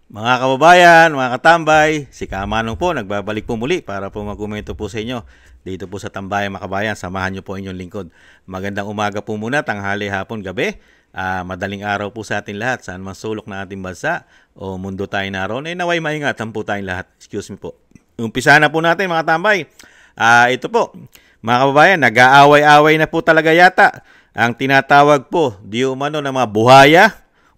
Mga kababayan, mga katambay, si Kamanong po, nagbabalik po muli para po magkomento po sa inyo dito po sa Tambayan Makabayan. Samahan nyo po inyong lingkod. Magandang umaga po muna, tanghali, hapon, gabi. Madaling araw po sa atin lahat, saan man sulok na ating bansa o mundo tayo naroon. Naway maingatan po tayong lahat. Excuse me po. Umpisa na po natin mga tambay. Ito po, mga kababayan, nag-aaway-aaway na po talaga yata ang tinatawag po di umano ng mga buhaya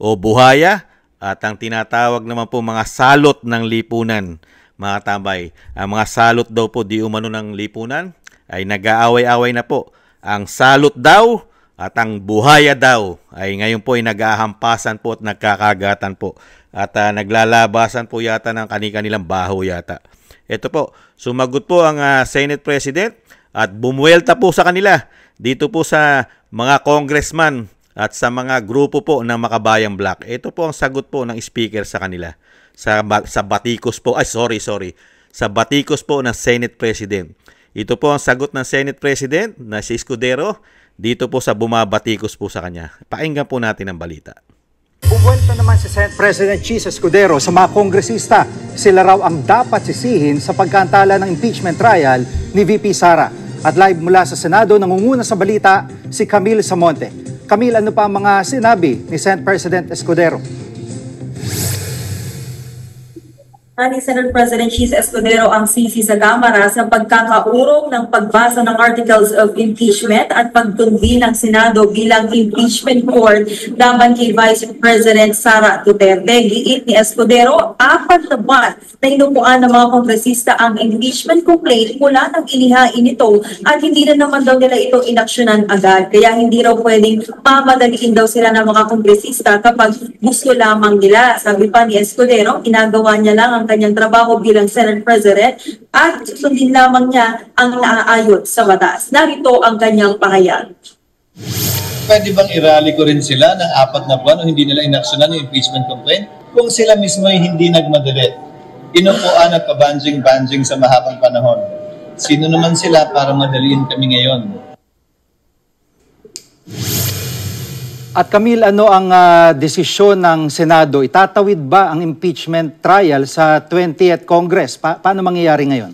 o buhaya at ang tinatawag naman po mga salot ng lipunan, mga tambay. Ang mga salot daw po di umano ng lipunan ay nag-aaway-away na po. Ang salot daw at ang buhaya daw ay ngayon po ay nag-ahampasan po at nagkakagatan po. At naglalabasan po yata ng kanilang baho yata. Ito po, sumagot po ang Senate President at bumuelta po sa kanila dito po sa mga congressman at sa mga grupo po ng Makabayang Black. Ito po ang sagot po ng speaker sa kanila. Sa batikos po, sa batikos po ng Senate President. Ito po ang sagot ng Senate President na si Escudero dito po sa bumabatikos po sa kanya. Pakinggan po natin ang balita. Bubuelta naman si Senate President Chis Escudero sa mga kongresista. Sila raw ang dapat sisihin sa pagkaantala ng impeachment trial ni VP Sara. At live mula sa Senado, nangunguna sa balita si Camille Samonte. Camille, ano pa ang mga sinabi ni Senate President Escudero? Ni Senate President Chis Escudero ang sisi sa Kamara sa pagkakaurong ng pagbasa ng Articles of Impeachment at pagtundi ng Senado bilang impeachment court laban kay Vice President Sara Duterte. Giit ni Escudero, 4 na buwan na inupuan ng mga kongresista ang impeachment complaint mula nang inihain ito at hindi na naman daw nila ito inaksyonan agad. Kaya hindi raw pwedeng mamadaliin daw sila ng mga kongresista kapag gusto lamang nila. Sabi pa ni Escudero, ginagawa niya lang ang kanyang trabaho bilang Senate President at sundin lamang niya ang naaayon sa batas. Narito ang kanyang pahayag. Pwede bang irally ko rin sila ng 4 na buwan o hindi nila inaksyonan yung impeachment complaint? Kung sila mismo ay hindi nagmadali, inupuan at pabanjing-banjing sa mahabang panahon. Sino naman sila para madaliin kami ngayon? At Camille, ano ang desisyon ng Senado? Itatawid ba ang impeachment trial sa 20th Congress? Paano mangyayari ngayon?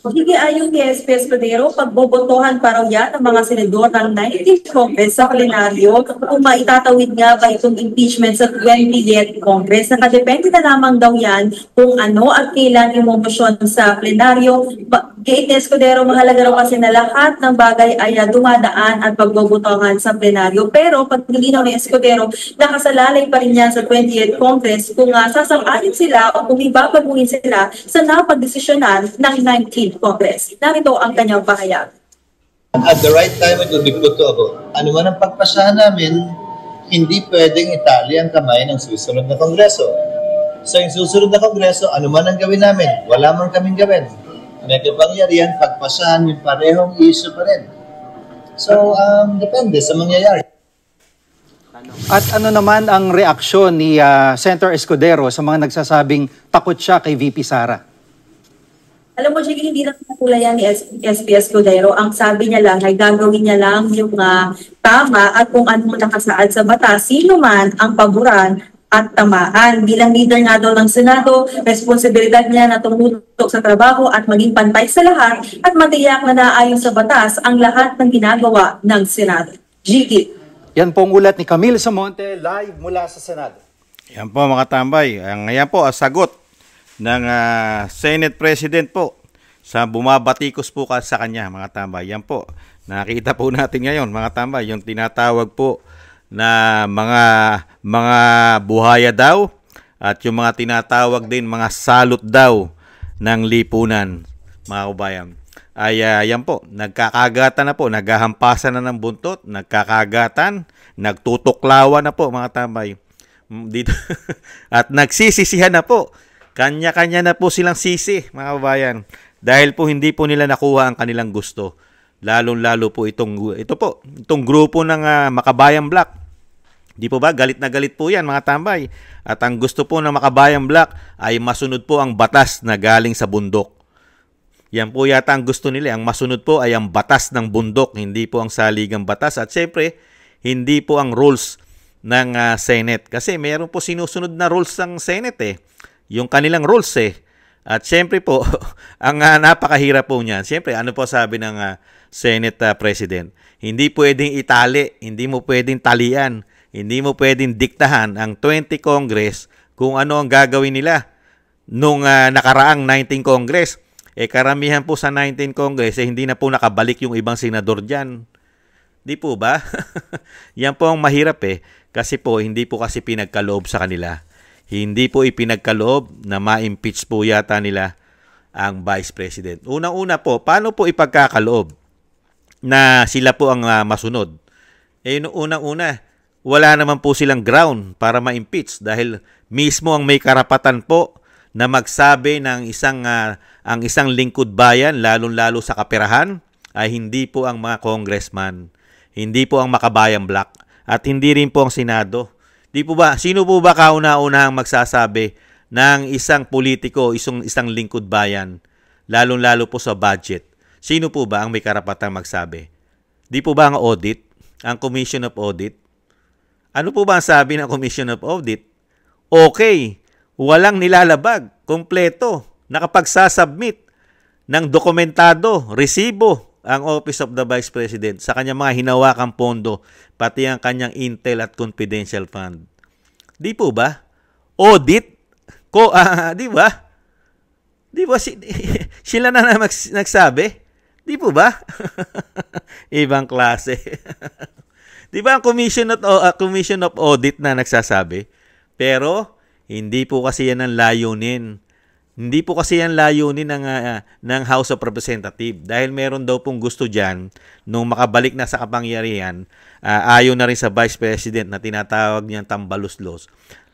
Hindi ayon ni SP Escudero, pagbobotohan pa raw yan ng mga senador ng 19th Congress sa plenaryo kung maitatawid nga ba itong impeachment sa 20th Congress. Nakadepende na lamang daw yan kung ano at kailan imomosyon sa plenaryo. Kay Escudero, mahalaga raw kasi na lahat ng bagay ay dumadaan at pagbobotohan sa plenaryo. Pero pag nilinaw ni Escudero, nakasalalay pa rin yan sa 20th Congress kung sasang-ayon sila o kung ibabaguhin sila sa napagdesisyonan ng 19th Congress. Narito ang kanyang pahayag. At the right time, it will be put to a vote. Ano man ang pagpasahan namin, hindi pwedeng itali ang kamay ng susunod na Kongreso. So yung susunod na Kongreso, ano man ang gawin namin, wala man kaming gawin. May kapangyarihan, pagpasahan yung parehong issue pa rin. So, depende sa mangyayari. At ano naman ang reaksyon ni Senator Escudero sa mga nagsasabing takot siya kay VP Sara? Alam mo, Jiggy, hindi lang natulayan ni SP Escudero. Ang sabi niya lang ay gagawin niya lang yung tama at kung ano nakasaad sa batas, sino man ang paboran at tamaan. Bilang leader nga daw ng Senado, responsibilidad niya na tumutok sa trabaho at maging pantay sa lahat at matiyak na naayon sa batas ang lahat ng ginagawa ng Senado. Jiggy. Yan po ang ulat ni Camille Samonte live mula sa Senado. Yan po mga tambay. Ngayon po ang sagot ng Senate President po sa bumabatikos po sa kanya, mga tambay. Yan po, nakita po natin ngayon, mga tambay, yung tinatawag po na mga buhaya daw at yung mga tinatawag din mga salot daw ng lipunan, mga kabayan. Ay yan po, nagkakagatan na po, naghahampasan na ng buntot, nagkakagatan, nagtutuklawan na po, mga tambay. Dito at nagsisisihan na po. Kanya-kanya na po silang sisi, mga kabayan. Dahil po hindi po nila nakuha ang kanilang gusto. Lalong-lalo po itong grupo ng Makabayang Black. Di po ba? Galit na galit po yan, mga tambay. At ang gusto po ng Makabayang Black ay masunod po ang batas na galing sa bundok. Yan po yata ang gusto nila. Ang masunod po ay ang batas ng bundok, hindi po ang saligang batas. At syempre, hindi po ang rules ng Senate. Kasi meron po sinusunod na rules ng Senate eh. Yung kanilang rules eh. At syempre po, ang napakahirap po niyan. Syempre, ano po sabi ng Senate President? Hindi pwedeng itali, hindi mo pwedeng talian, hindi mo pwedeng diktahan ang 20 Congress kung ano ang gagawin nila nung nakaraang 19 Congress. Karamihan po sa 19 Congress, hindi na po nakabalik yung ibang senador dyan. Di po ba? Yan po ang mahirap kasi po hindi po kasi pinagkaloob sa kanila. Hindi po ipinagkaloob na ma-impeach po yata nila ang Vice President. Unang-una po, paano po ipagkakaloob na sila po ang masunod? Unang-una, wala naman po silang ground para ma-impeach dahil mismo ang may karapatan po na magsabi ng ang isang lingkod bayan, lalong-lalo sa kaperahan, ay hindi po ang mga congressman, hindi po ang Makabayan Black, at hindi rin po ang Senado. Di po ba? Sino po ba kauna-unahang magsasabi ng isang politiko, isang lingkod bayan, lalong-lalo po sa budget? Sino po ba ang may karapatang magsabi? Di po ba ang audit? Ang Commission of Audit? Ano po ba ang sabi ng Commission of Audit? Okay, walang nilalabag, kompleto, nakapagsasubmit ng dokumentado, resibo ang Office of the Vice President sa kanyang mga hinawakang pondo, pati ang kanyang intel at confidential fund. Di po ba? Audit? Di ba? Di ba sila na nagsabi? Di po ba? Ibang klase. Di ba ang Commission of Audit na nagsasabi? Pero hindi po kasi yan ang layunin. Hindi po kasi yan layunin ng House of Representatives dahil meron daw pong gusto dyan nung makabalik na sa kapangyarihan, ayon na rin sa Vice President na tinatawag niyang tambaluslos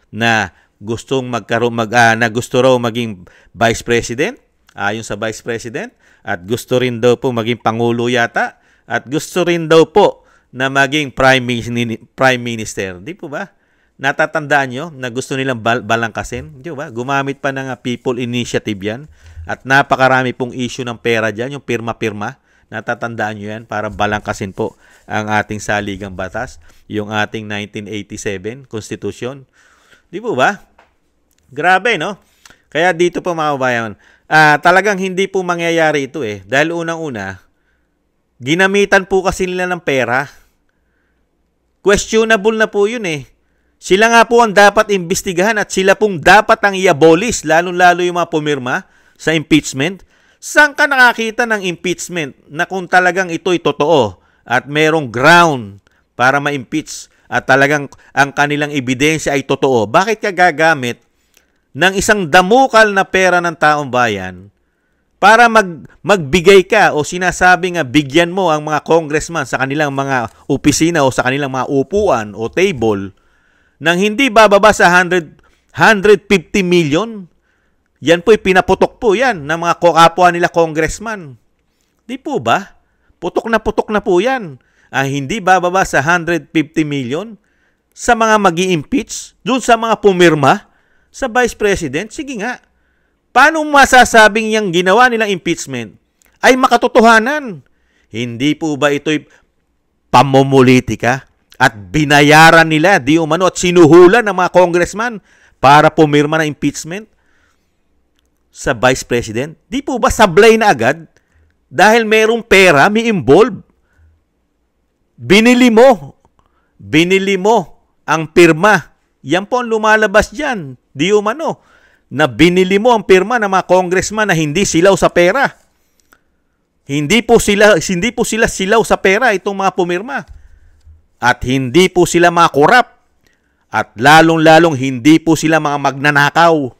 na gusto raw maging Vice President ayon sa Vice President at gusto rin daw po maging Pangulo yata at gusto rin daw po na maging Prime Minister. Di po ba? Natatandaan nyo na gusto nilang balangkasin? Di ba? Gumamit pa ng People Initiative yan. At napakarami pong issue ng pera dyan, yung pirma-pirma. Natatandaan nyo yan para balangkasin po ang ating saligang batas, yung ating 1987 Constitution. Di po ba? Grabe, no? Kaya dito po mga kabayan, talagang hindi po mangyayari ito Dahil unang-una, ginamitan po kasi nila ng pera. Questionable na po yun Sila nga po ang dapat imbestigahan at sila pong dapat ang i-abolish, lalong-lalo yung mga pumirma sa impeachment. Saan ka nakakita ng impeachment na kung talagang ito'y totoo at merong ground para ma-impeach at talagang ang kanilang ebidensya ay totoo? Bakit ka gagamit ng isang damukal na pera ng taong bayan para magbigay ka o sinasabi nga bigyan mo ang mga congressman sa kanilang mga opisina o sa kanilang mga upuan o table nang hindi bababa sa 150 million? Yan po'y pinaputok po yan ng mga kapwa nila congressman. Di po ba? Putok na po yan. Hindi bababa sa 150 million sa mga magi-impeach, dun sa mga pumirma sa Vice President. Sige nga. Paano masasabing yung ginawa nilang impeachment ay makatotohanan? Hindi po ba ito'y pamumulitika? At binayaran nila di umano at sinuhulan ng mga congressman para pumirma ng impeachment sa Vice President? Di po ba sablay na agad? Dahil merong pera, may involve. Binili mo ang pirma. Yan po ang lumalabas dyan. Di umano na binili mo ang pirma ng mga congressman na hindi silaw sa pera. Hindi po sila silaw sa pera itong mga pumirma. At hindi po sila mga korap. At lalong-lalong hindi po sila mga magnanakaw.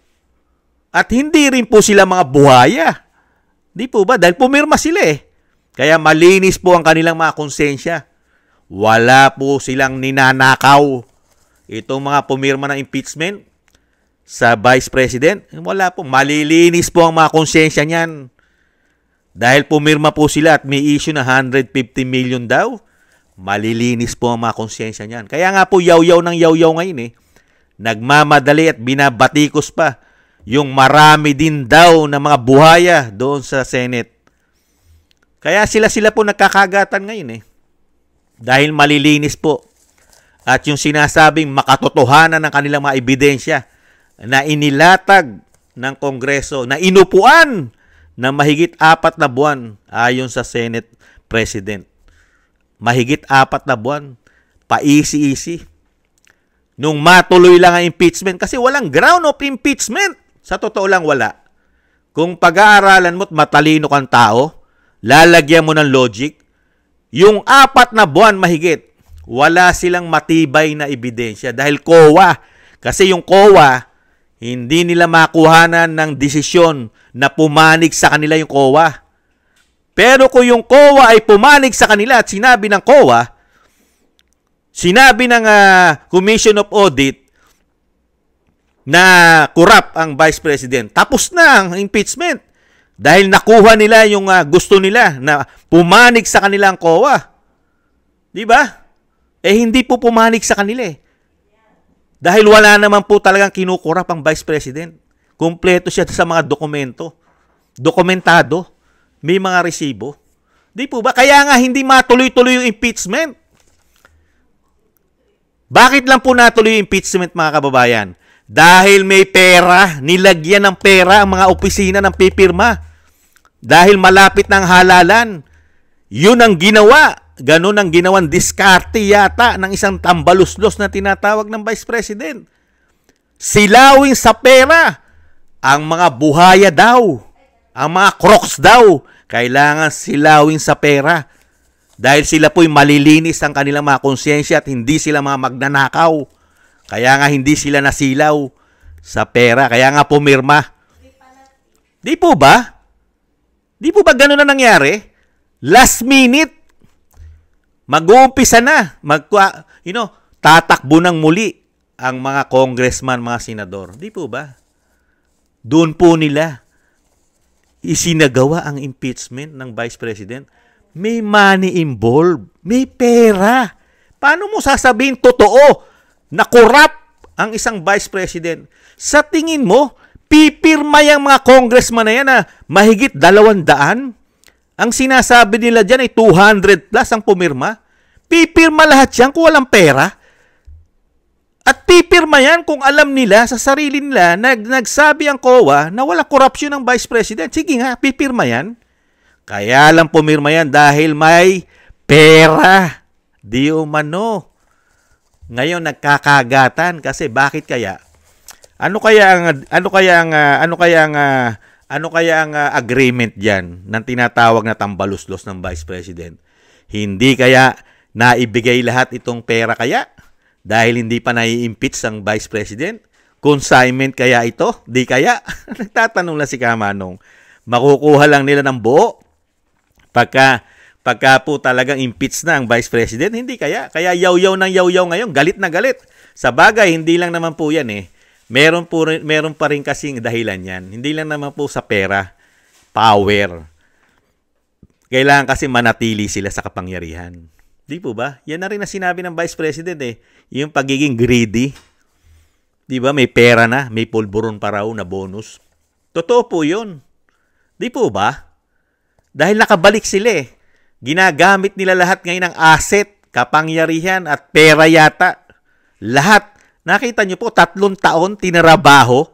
At hindi rin po sila mga buhaya. Di po ba? Dahil pumirma sila Kaya malinis po ang kanilang mga konsensya. Wala po silang ninanakaw. Itong mga pumirma ng impeachment sa Vice President, wala po. Malilinis po ang mga konsensya niyan. Dahil pumirma po sila at may issue na 150 million daw, malilinis po ang mga konsensya niyan. Kaya nga po yaw-yaw ng yaw-yaw ngayon Nagmamadali at binabatikos pa yung marami din daw na mga buhaya doon sa Senate. Kaya sila po nagkakagatan ngayon Dahil malilinis po at yung sinasabing makatotohanan ng kanilang mga ebidensya na inilatag ng Kongreso, na inupuan ng mahigit 4 na buwan ayon sa Senate President. Mahigit 4 na buwan. Paisi-isi. Nung matuloy lang ang impeachment, kasi walang ground of impeachment. Sa totoo lang wala. Kung pag-aaralan mo't matalino kang tao, lalagyan mo ng logic, yung 4 na buwan mahigit, wala silang matibay na ebidensya dahil COA. Kasi yung COA, hindi nila makuhanan ng desisyon na pumanig sa kanila yung COA. Pero kung yung COA ay pumanig sa kanila at sinabi ng COA, sinabi ng Commission of Audit na corrupt ang Vice President, tapos na ang impeachment. Dahil nakuha nila yung gusto nila na pumanig sa kanila ang COA. Di ba? Hindi po pumanig sa kanila eh. Dahil wala naman po talagang kinukurap ang Vice President. Kumpleto siya sa mga dokumento. Dokumentado. May mga resibo. Di po ba? Kaya nga hindi matuloy-tuloy yung impeachment. Bakit lang po natuloy yung impeachment, mga kababayan? Dahil may pera. Nilagyan ng pera ang mga opisina ng pipirma. Dahil malapit ng halalan. Yun ang ginawa. Ganun ang ginawang diskarte yata ng isang tambaluslos na tinatawag ng Vice President. Silawin sa pera ang mga buhaya daw, ang mga crocs daw, kailangan silawin sa pera. Dahil sila po'y malilinis ang kanilang mga konsyensya at hindi sila mga magnanakaw. Kaya nga hindi sila nasilaw sa pera, kaya nga pumirma. Di po ba? Di po ba ganun na nangyari? Last minute, mag-uumpisa na, tatakbo ng muli ang mga congressman, mga senador. Di po ba? Doon po nila isinagawa ang impeachment ng Vice President. May money involved. May pera. Paano mo sasabihin totoo na corrupt ang isang Vice President? Sa tingin mo, pipirma yung mga congressman na yan na mahigit 200? Ang sinasabi nila dyan ay 200 plus ang pumirma. Pipirma lahat yan kung walang pera. At pipirma yan kung alam nila sa sarili nila na nagsabi ang COA na walang korupsyon ng Vice President. Sige nga, pipirma yan. Kaya lang pumirma yan dahil may pera. Di umano. Ngayon nagkakagatan kasi bakit kaya? Ano kaya ang agreement diyan ng tinatawag na tambaluslos ng Vice President? Hindi kaya naibigay lahat itong pera kaya? Dahil hindi pa nai-impeach ang Vice President? Consignment kaya ito? Di kaya? Nagtatanong lang si Kamanong. Makukuha lang nila ng buo? Pagka po talagang impeach na ang Vice President, hindi kaya? Kaya yaw-yaw ng yaw-yaw ngayon, galit na galit. Sa bagay, hindi lang naman po yan eh. Meron pa rin kasing dahilan yan. Hindi lang naman po sa pera, power. Kailangan kasi manatili sila sa kapangyarihan. Di po ba? Yan na rin na sinabi ng Vice President eh. Yung pagiging greedy. Di ba? May pera na. May pulburon pa raw na bonus. Totoo po yun. Di po ba? Dahil nakabalik sila eh. Ginagamit nila lahat ngayon ng asset, kapangyarihan at pera yata. Lahat. Nakita nyo po, 3 taon tinarabaho.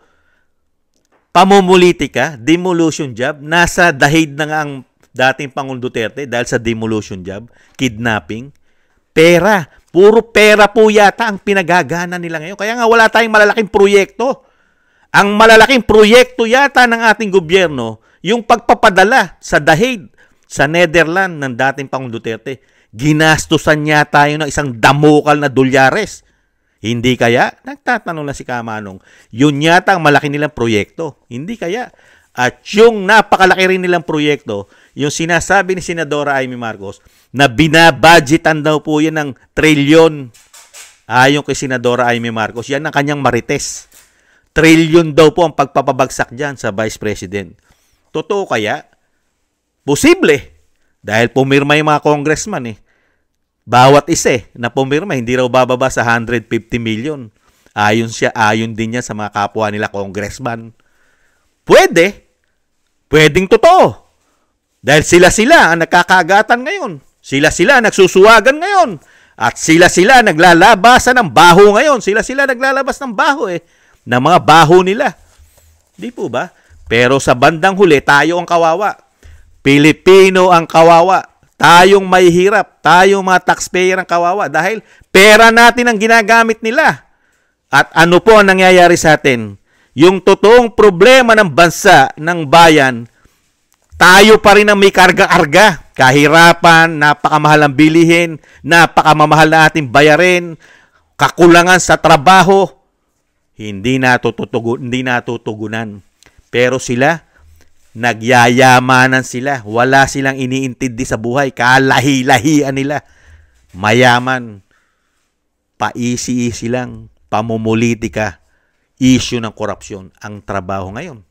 Pamumulitika, demolition job. Nasa dahig na nga ang dating Pangulong Duterte dahil sa demolition job, kidnapping, pera. Puro pera po yata ang pinagagana nila ngayon. Kaya nga wala tayong malalaking proyekto. Ang malalaking proyekto yata ng ating gobyerno, yung pagpapadala sa dahig sa Netherlands ng dating Pangulong Duterte. Ginastusan niya tayo ng isang damukal na dolyares. Hindi kaya? Nagtatanong na si Kamanong. Yun yata ang malaki nilang proyekto. Hindi kaya? At yung napakalaki rin nilang proyekto, yung sinasabi ni Senadora Amy Marcos, na binabudgetan daw po yan ng trilyon. Ayon kay Senadora Amy Marcos, yan ang kanyang marites. Trilyon daw po ang pagpapabagsak dyan sa Vice President. Totoo kaya? Posible. Dahil pumirma yung mga congressman eh. Bawat isa na pumirma, hindi raw bababa sa 150 million. Ayon din niya sa mga kapwa nila congressman. Pwede. Pwedeng totoo. Dahil sila ang nakakagatan ngayon. Sila ang nagsusuwagan ngayon. At sila naglalabasan ng baho ngayon. Sila naglalabas ng baho ng mga baho nila. Di po ba? Pero sa bandang huli, tayo ang kawawa. Pilipino ang kawawa. Tayong may hirap. Tayong mga taxpayer ang kawawa. Dahil pera natin ang ginagamit nila. At ano po ang nangyayari sa atin? Yung totoong problema ng bansa, ng bayan, tayo pa rin ang may karga-karga. Kahirapan, napakamahal ang bilihin, napakamamahal na ating bayarin, kakulangan sa trabaho, hindi natutugunan. Pero sila, nagyayamanan sila. Wala silang iniintindi sa buhay. Kalahi-lahian nila. Mayaman. Paisi-isi lang. Pamumulitika. Issue ng korupsyon. Ang trabaho ngayon.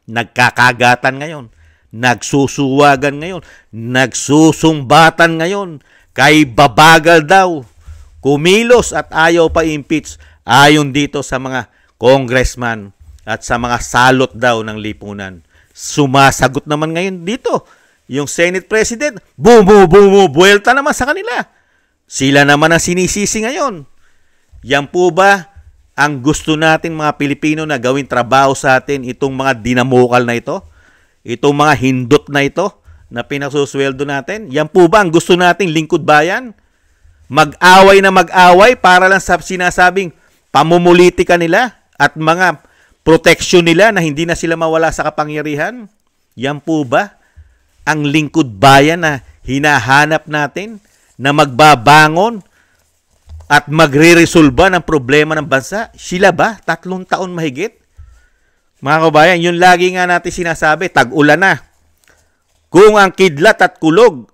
Nagkakagatan ngayon. Nagsusuwagan ngayon. Nagsusumbatan ngayon. Kay babagal daw. Kumilos at ayaw pa impeach. Ayon dito sa mga congressman at sa mga salot daw ng lipunan. Sumasagot naman ngayon dito. Yung Senate President, buwelta naman sa kanila. Sila naman ang sinisisi ngayon. Yan po ba ang gusto natin mga Pilipino na gawin trabaho sa atin, itong mga dinamukal na ito? Itong mga hindot na ito na pinagsusweldo natin? Yan po ba ang gusto nating lingkod bayan? Mag-away na mag-away para lang sa sinasabing pamumulitika nila at mga protection nila na hindi na sila mawala sa kapangyarihan? Yan po ba ang lingkod bayan na hinahanap natin na magbabangon at magre-resolba ng problema ng bansa? Sila ba? 3 taon mahigit? Mga kabayan, yun lagi nga natin sinasabi, tag-ulan na. Kung ang kidlat at kulog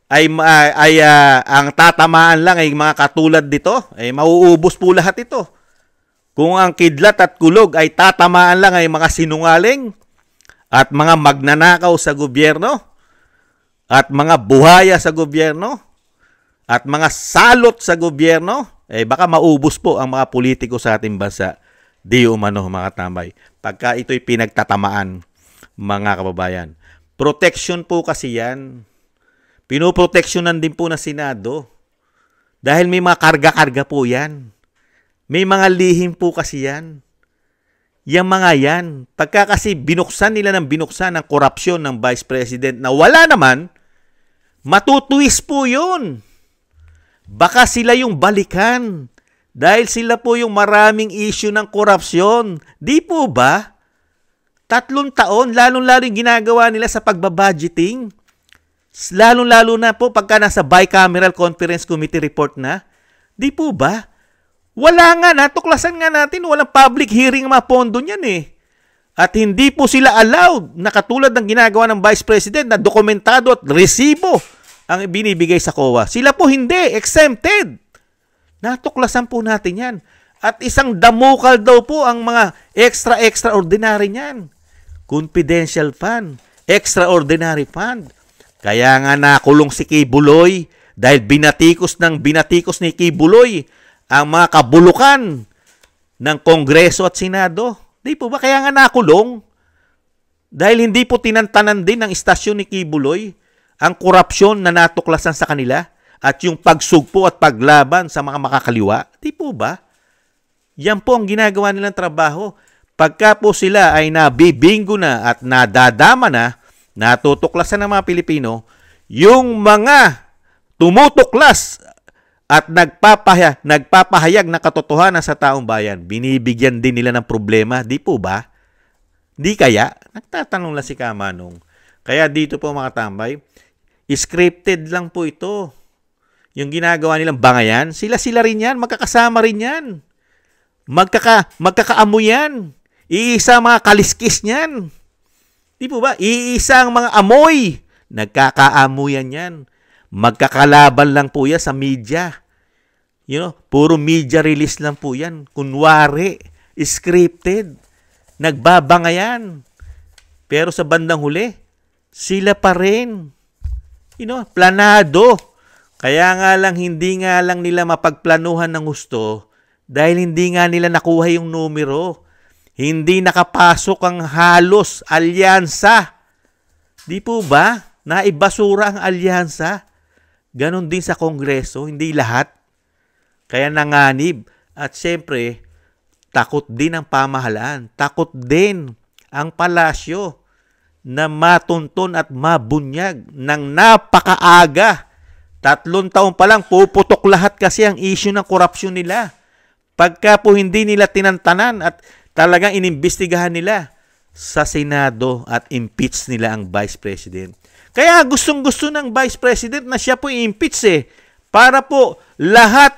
ay ang tatamaan lang ay mga katulad dito, ay mauubos po lahat ito. Kung ang kidlat at kulog ay tatamaan lang ay mga sinungaling at mga magnanakaw sa gobyerno at mga buhaya sa gobyerno at mga salot sa gobyerno, baka maubos po ang mga politiko sa ating bansa. Di umano mga tambay. Pagka ito'y pinagtatamaan, mga kababayan. Protection po kasi yan. Pinoproteksyonan din po ng Senado. Dahil may mga karga-karga po yan. May mga lihim po kasi yan. Yang mga yan. Pagka kasi binuksan nila ng binuksan ang korupsyon ng Vice President na wala naman, matutuwis po yun. Baka sila yung balikan. Dahil sila po yung maraming issue ng korupsyon. Di po ba? 3 taon, lalong-lalo yung ginagawa nila sa pagbabudgeting. Lalong-lalo na po pagka nasa bicameral conference committee report na. Di po ba? Wala nga, natuklasan nga natin, walang public hearing mga pondo niyan At hindi po sila allowed na katulad ng ginagawa ng Vice President na dokumentado at resibo ang binibigay sa COA. Sila po hindi, exempted. Natuklasan po natin yan. At isang damukal daw po ang mga extraordinary niyan. Confidential fund, extraordinary fund. Kaya nga nakulong si Kibuloy dahil binatikos ni Kibuloy ang mga kabulukan ng Kongreso at Senado. Di po ba? Kaya nga nakulong. Dahil hindi po tinantanan din ng istasyon ni Kibuloy ang korupsyon na natuklasan sa kanila at yung pagsugpo at paglaban sa mga makakaliwa. Di po ba? Yan po ang ginagawa nilang trabaho. Pagka po sila ay nabibingo na at nadadama na, natutuklasan ng mga Pilipino, yung mga tumutuklas at nagpapahayag ng katotohanan sa taong bayan, binibigyan din nila ng problema. Di po ba? Di kaya? Nagtatanong lang si Kamanong. Kaya dito po mga tambay, scripted lang po ito. Yung ginagawa nilang bangayan, sila rin yan, magkakasama rin yan. Magkakaamo yan. Iisa mga kaliskis niyan. Di po ba? Iisa ang mga amoy. Nagkakaamuyan yan. Magkakalaban lang po yan sa media. Puro media release lang po yan. Kunwari, scripted. Nagbabangayan. Pero sa bandang huli, sila pa rin. Planado. Kaya nga lang, hindi nga lang nila mapagplanuhan ng gusto dahil hindi nga nila nakuha yung numero. Hindi nakapasok ang halos alyansa. Di po ba? Naibasura ang alyansa Ganon din sa Kongreso, hindi lahat. Kaya nanganib. At siyempre, takot din ang pamahalaan. Takot din ang palasyo na matunton at mabunyag ng napakaaga. 3 taon pa lang, puputok lahat kasi ang issue ng korupsyon nila. Pagka po hindi nila tinantanan at talagang inimbestigahan nila sa Senado at impeach nila ang Vice President. Kaya gustong-gusto ng Vice President na siya po i-impeach para po lahat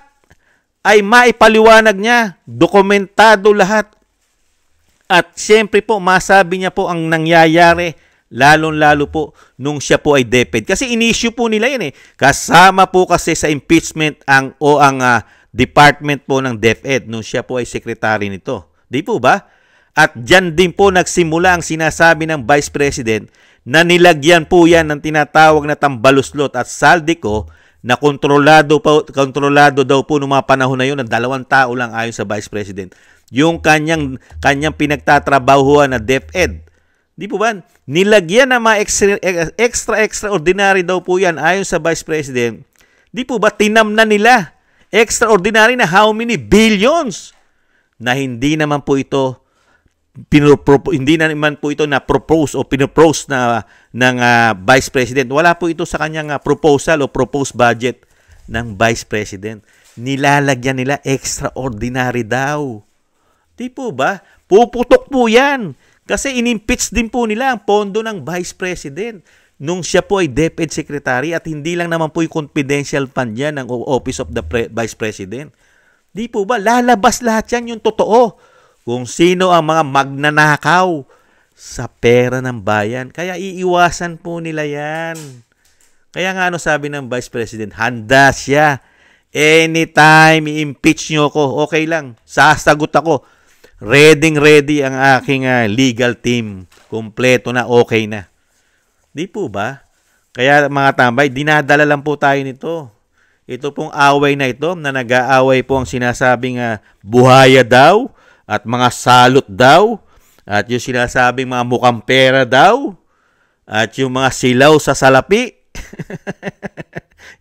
ay maipaliwanag niya, dokumentado lahat. At siyempre po, masabi niya po ang nangyayari, lalong-lalo po nung siya po ay DepEd. Kasi in-issue po nila yan Kasama po kasi sa impeachment ang department po ng DepEd nung siya po ay secretary nito. Di po ba? At dyan din po nagsimula ang sinasabi ng Vice President na nilagyan po yan ng tinatawag na tambaluslot at saldico na kontrolado daw po noong mga panahon na yun ng 2 tao lang ayon sa Vice President. Yung kanyang pinagtatrabahuan na DepEd. Di po ba? Nilagyan na mga extraordinary daw po yan ayon sa Vice President. Di po ba? Tinamnan nila. Extraordinary na how many billions na hindi naman po ito na propose o pinopose ng Vice President. Wala po ito sa kanyang proposal o proposed budget ng Vice President. Nilalagyan nila extraordinary daw. Di po ba? Puputok po yan. Kasi inimpeach din po nila ang pondo ng Vice President nung siya po ay DepEd Secretary at hindi lang naman po yung confidential fund yan ng Office of the Vice President. Di po ba? Lalabas lahat yan yung totoo. Kung sino ang mga magnanakaw sa pera ng bayan. Kaya iiwasan po nila yan. Kaya nga sabi ng Vice President, handa siya. Anytime i-impeach nyo ko, okay lang. Sasagot ako. Ready ang aking legal team. Kompleto na, okay na. Di po ba? Kaya mga tambay, dinadala lang po tayo nito. Ito pong away na ito, na nag-aaway po ang sinasabing buhaya daw, at mga salot daw, at yung sinasabing mga mukhang pera daw, at yung mga silaw sa salapi.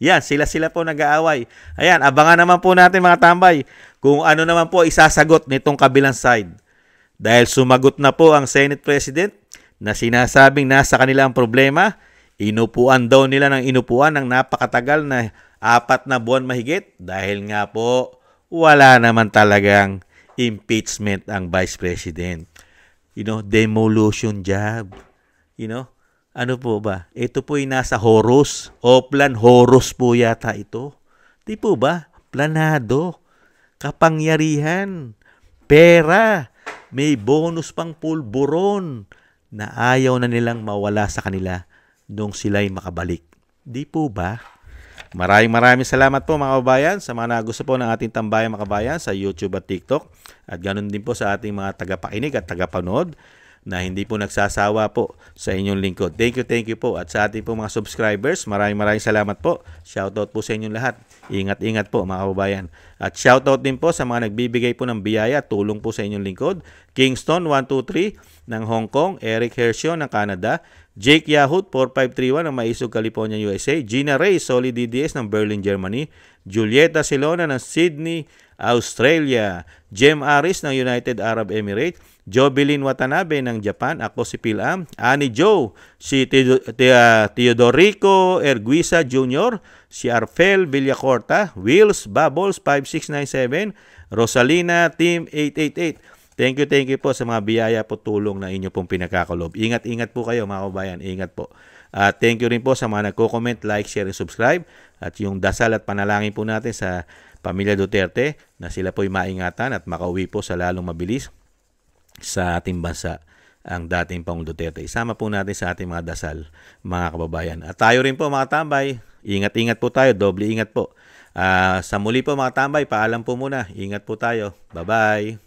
Yan, sila po nag-aaway. Ayan, abangan naman po natin mga tambay kung ano naman po isasagot nitong kabilang side. Dahil sumagot na po ang Senate President na sinasabing nasa kanila ang problema, inupuan daw nila ng napakatagal na 4 na buwan mahigit dahil nga po wala naman talagang impeachment ang Vice President. Demolition job. Ano po ba? Ito po ay nasa Horus. Oplan Horus po yata ito. Di po ba? Planado. Kapangyarihan. Pera. May bonus pang pulburon na ayaw na nilang mawala sa kanila nung sila'y makabalik. Di po ba? Maraming salamat po mga kababayan sa mga nagusto po ng ating Tambayang Makabayan sa YouTube at TikTok. At ganun din po sa ating mga tagapakinig at tagapanood na hindi po nagsasawa po sa inyong lingkod. Thank you po. At sa ating po mga subscribers, maraming salamat po. Shoutout po sa inyong lahat. Ingat po mga kababayan. At shoutout din po sa mga nagbibigay po ng biyaya at tulong po sa inyong lingkod. Kingston 123 ng Hong Kong, Eric Hershio ng Canada, Jake Yahut 4531 ng Maisog, California, USA, Gina Ray Solid DDS ng Berlin, Germany, Julieta Silona ng Sydney, Australia, Jem Aris ng United Arab Emirates, Jobilin Watanabe ng Japan, ako si Pilam, Annie Joe, si Teodorico Erguisa Jr., si Arfel Villacorta, Wills Bubbles 5697, Rosalina Team 888. Thank you po sa mga biyaya po tulong na inyo pong pinakakalob. Ingat po kayo mga kabayan, ingat po. Thank you rin po sa mga nagko-comment, like, share, and subscribe. At yung dasal at panalangin po natin sa pamilya Duterte na sila po'y maingatan at makauwi po sa lalong mabilis sa ating bansa ang dating Pangulong Duterte. Isama po natin sa ating mga dasal, mga kababayan. At tayo rin po mga tambay, ingat po tayo, doble ingat po. Sa muli po mga tambay, paalam po muna. Ingat po tayo. Bye-bye.